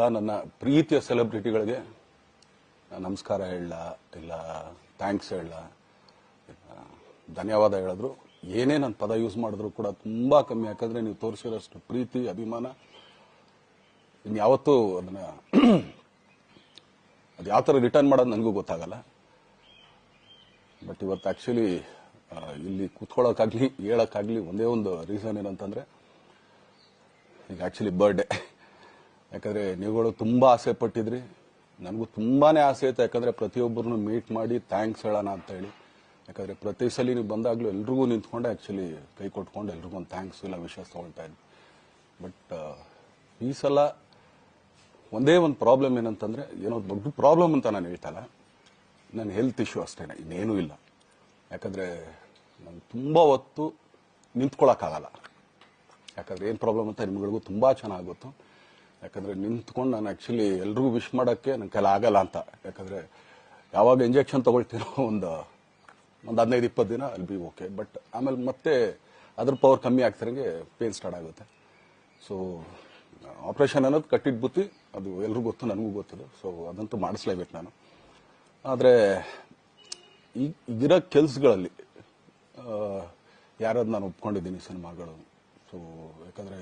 ಎಲ್ಲ ನನ್ನ ಪ್ರೀತಿಯ ಸೆಲೆಬ್ರಿಟಿಗಳಿಗೆ ನಮಸ್ಕಾರ ಹೇಳ ಇಲ್ಲ ಥ್ಯಾಂಕ್ಸ್ ಹೇಳ ಧನ್ಯವಾದ ಹೇಳಿದ್ರು ಏನೇ ನನ್ನ ಪದ ಯೂಸ್ ಮಾಡಿದ್ರು ಕೂಡ ತುಂಬಾ ಕಮ್ಮಿ. ಯಾಕಂದ್ರೆ ನೀವು ತೋರಿಸಿರೋಷ್ಟು ಪ್ರೀತಿ ಅಭಿಮಾನ ಇನ್ಯಾವತ್ತೂ ಅದನ್ನ ಅದು ಯಾವ ಥರ ರಿಟರ್ನ್ ಮಾಡೋದು ನನಗೂ ಗೊತ್ತಾಗಲ್ಲ. ಬಟ್ ಇವತ್ತು ಆಕ್ಚುಲಿ ಇಲ್ಲಿ ಕೂತ್ಕೊಳ್ಳೋಕ್ಕಾಗ್ಲಿ ಹೇಳೋಕ್ಕಾಗ್ಲಿ ಒಂದೇ ಒಂದು ರೀಸನ್ ಏನಂತಂದ್ರೆ ಈಗ ಆಕ್ಚುಲಿ ಬರ್ಡೇ. ಯಾಕಂದ್ರೆ ನೀವುಗಳು ತುಂಬಾ ಆಸೆ ಪಟ್ಟಿದ್ರಿ, ನನಗೂ ತುಂಬಾನೇ ಆಸೆ ಇತ್ತು. ಯಾಕಂದ್ರೆ ಪ್ರತಿಯೊಬ್ಬರನ್ನು ಮೀಟ್ ಮಾಡಿ ಥ್ಯಾಂಕ್ಸ್ ಹೇಳೋಣ ಅಂತ ಹೇಳಿ. ಯಾಕಂದ್ರೆ ಪ್ರತಿ ಸಲ ನೀವು ಬಂದಾಗ್ಲೂ ಎಲ್ರಿಗೂ ನಿಂತ್ಕೊಂಡು ಆಕ್ಚುಲಿ ಕೈ ಕೊಟ್ಕೊಂಡು ಎಲ್ರಿಗೂ ಒಂದು ಥ್ಯಾಂಕ್ಸ್ ಇಲ್ಲ ವಿಷಸ್ ತಗೊಳ್ತಾ ಇದ್ವಿ. ಬಟ್ ಈ ಸಲ ಒಂದೇ ಒಂದು ಪ್ರಾಬ್ಲಮ್ ಏನಂತಂದ್ರೆ, ಏನೋ ದೊಡ್ಡ ಪ್ರಾಬ್ಲಮ್ ಅಂತ ನಾನು ಹೇಳ್ತಲ್ಲ, ನನ್ನ ಹೆಲ್ತ್ ಇಶ್ಯೂ ಅಷ್ಟೇನೆ, ಇನ್ನೇನೂ ಇಲ್ಲ. ಯಾಕಂದ್ರೆ ನಾನು ತುಂಬಾ ಹೊತ್ತು ನಿಂತ್ಕೊಳ್ಳೋಕ್ಕಾಗಲ್ಲ. ಯಾಕಂದ್ರೆ ಏನು ಪ್ರಾಬ್ಲಮ್ ಅಂತ ನಿಮ್ಗಳಿಗೂ ತುಂಬಾ ಚೆನ್ನಾಗಿ ಗೊತ್ತು. ಯಾಕಂದ್ರೆ ನಿಂತ್ಕೊಂಡು ನಾನು ಆಕ್ಚುಲಿ ಎಲ್ರಿಗೂ ವಿಶ್ ಮಾಡೋಕ್ಕೆ ನನ್ನ ಕೈಲಿ ಆಗಲ್ಲ ಅಂತ. ಯಾಕಂದ್ರೆ ಯಾವಾಗ ಇಂಜೆಕ್ಷನ್ ತಗೊಳ್ತೀನೋ ಒಂದು 15-20 ದಿನ ಅಲ್ಲಿ ಬಿ ಓಕೆ. ಬಟ್ ಆಮೇಲೆ ಮತ್ತೆ ಅದ್ರ ಪವರ್ ಕಮ್ಮಿ ಆಗ್ತಿರಂಗೆ ಪೇನ್ ಸ್ಟಾರ್ಟ್ ಆಗುತ್ತೆ. ಸೊ ಆಪರೇಷನ್ ಅನ್ನೋದು ಕಟ್ಟಿದ ಬುತ್ತಿ, ಅದು ಎಲ್ರಿಗೂ ಗೊತ್ತು, ನನಗೂ ಗೊತ್ತಿದೆ. ಸೊ ಅದಂತೂ ಮಾಡಿಸ್ಲೇಬೇಕು ನಾನು. ಆದರೆ ಈಗಿರೋ ಕೆಲ್ಸಗಳಲ್ಲಿ ಯಾರಾದ್ರು ನಾನು ಒಪ್ಕೊಂಡಿದ್ದೀನಿ ಸಿನಿಮಾಗಳು. ಸೊ ಯಾಕಂದ್ರೆ